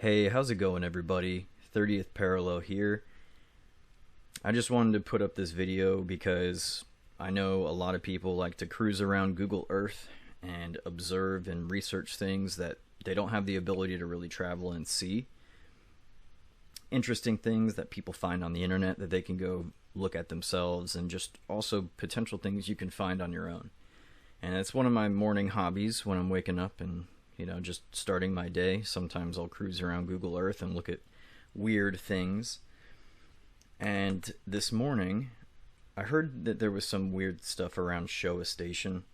Hey, how's it going, everybody? 30th Parallel here. I just wanted to put up this video because I know a lot of people like to cruise around Google Earth and observe and research things that they don't have the ability to really travel and see. Interesting things that people find on the internet that they can go look at themselves, and just also potential things you can find on your own. And it's one of my morning hobbies when I'm waking up and just starting my day. Sometimes I'll cruise around Google Earth and look at weird things. And this morning, I heard that there was some weird stuff around Showa Station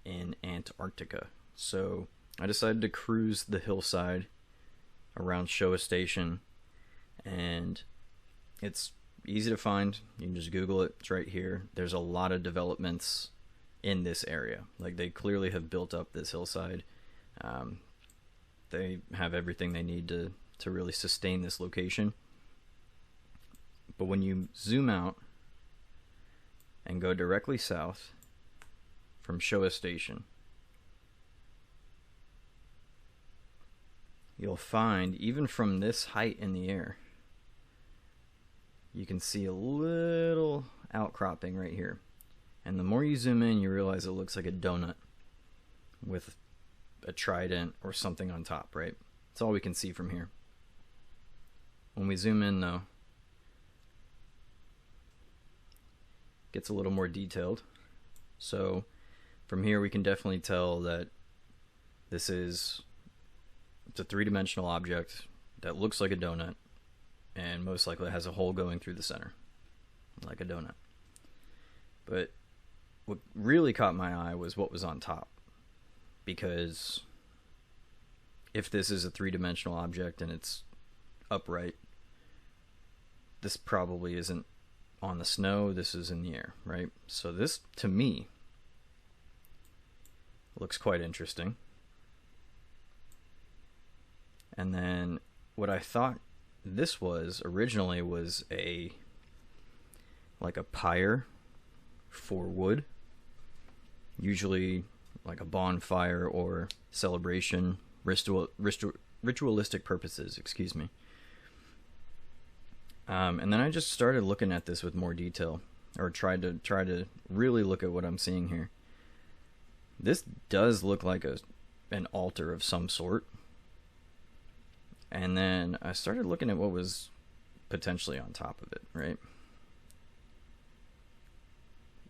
in Antarctica. So I decided to cruise the hillside around Showa Station, and it's easy to find. You can just Google it. It's right here. There's a lot of developments in this area. Like, they clearly have built up this hillside. They have everything they need to really sustain this location. But when you zoom out and go directly south from Showa Station, you'll find, even from this height in the air, you can see a little outcropping right here. And the more you zoom in, you realize it looks like a donut with a trident or something on top, right? That's all we can see from here. When we zoom in, though, it gets a little more detailed. So from here we can definitely tell that it's a three-dimensional object that looks like a donut, and most likely has a hole going through the center like a donut. But what really caught my eye was what was on top, because if this is a three-dimensional object and it's upright, this probably isn't on the snow, this is in the air, right? So this, to me, looks quite interesting. And then what I thought this was originally was like a pyre for wood, usually like a bonfire or celebration, ritualistic purposes, excuse me. And then I just started looking at this with more detail, or tried to really look at what I'm seeing here. This does look like an altar of some sort. And then I started looking at what was potentially on top of it, right?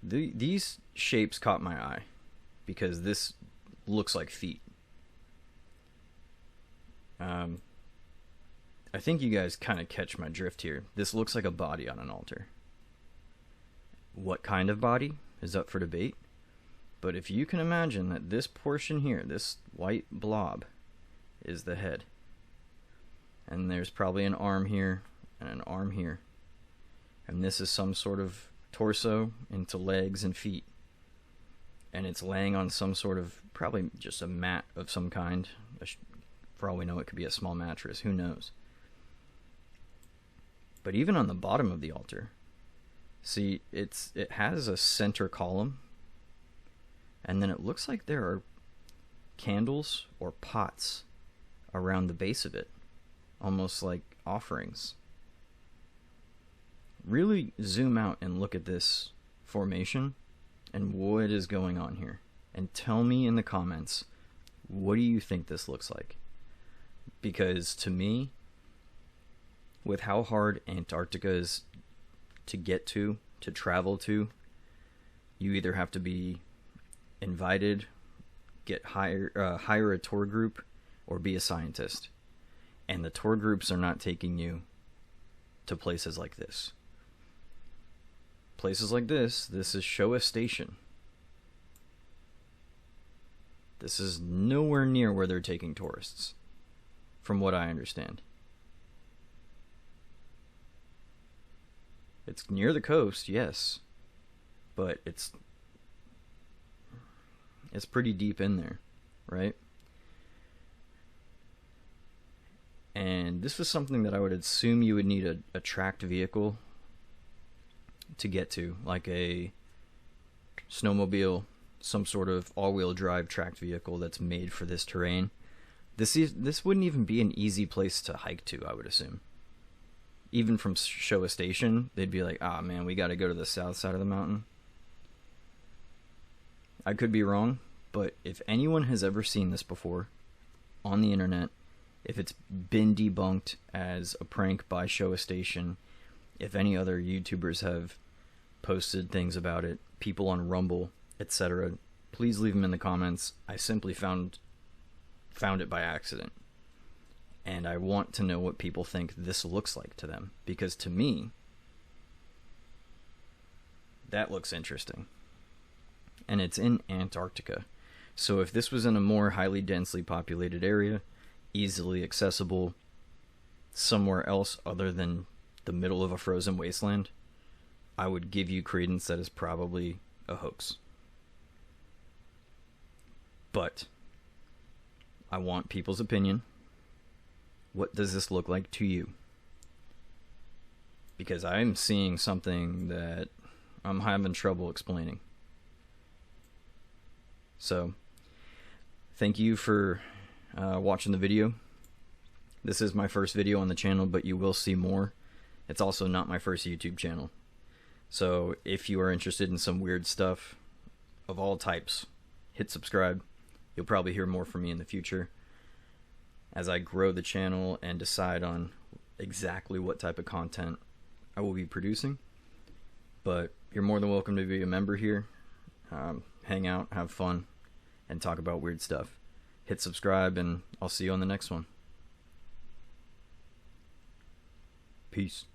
These shapes caught my eye because this looks like feet. I think you guys kind of catch my drift here. This looks like a body on an altar. What kind of body is up for debate, but if you can imagine that this portion here, this white blob, is the head, and there's probably an arm here and an arm here, and this is some sort of torso into legs and feet, and it's laying on some sort of, probably just a mat of some kind. For all we know, it could be a small mattress, who knows. But even on the bottom of the altar, see, it has a center column, and then it looks like there are candles or pots around the base of it, almost like offerings. Really zoom out and look at this formation and what is going on here, and tell me in the comments, what do you think this looks like? Because to me, with how hard Antarctica is to get to travel to, you either have to be invited, hire a tour group, or be a scientist. And the tour groups are not taking you to places like this. Places like this is Showa Station. This is nowhere near where they're taking tourists, from what I understand. It's near the coast, yes, but it's pretty deep in there, right? And this was something that I would assume you would need a tracked vehicle to get to, like a snowmobile, some sort of all-wheel drive tracked vehicle that's made for this terrain. This wouldn't even be an easy place to hike to, I would assume. Even from Showa Station, they'd be like, ah, man, we got to go to the south side of the mountain. I could be wrong, but if anyone has ever seen this before on the internet, if it's been debunked as a prank by Showa Station, if any other YouTubers have posted things about it, people on Rumble, etc., please leave them in the comments. I simply found it by accident. And I want to know what people think this looks like to them. Because to me, that looks interesting. And it's in Antarctica. So if this was in a more highly densely populated area, easily accessible, somewhere else other than the middle of a frozen wasteland, I would give you credence that is probably a hoax. But I want people's opinion. What does this look like to you? Because I'm seeing something that I'm having trouble explaining. So, thank you for watching the video. This is my first video on the channel, but you will see more. It's also not my first YouTube channel. So, if you are interested in some weird stuff of all types, hit subscribe. You'll probably hear more from me in the future as I grow the channel and decide on exactly what type of content I will be producing. But you're more than welcome to be a member here. Hang out, have fun, and talk about weird stuff. Hit subscribe, and I'll see you on the next one. Peace.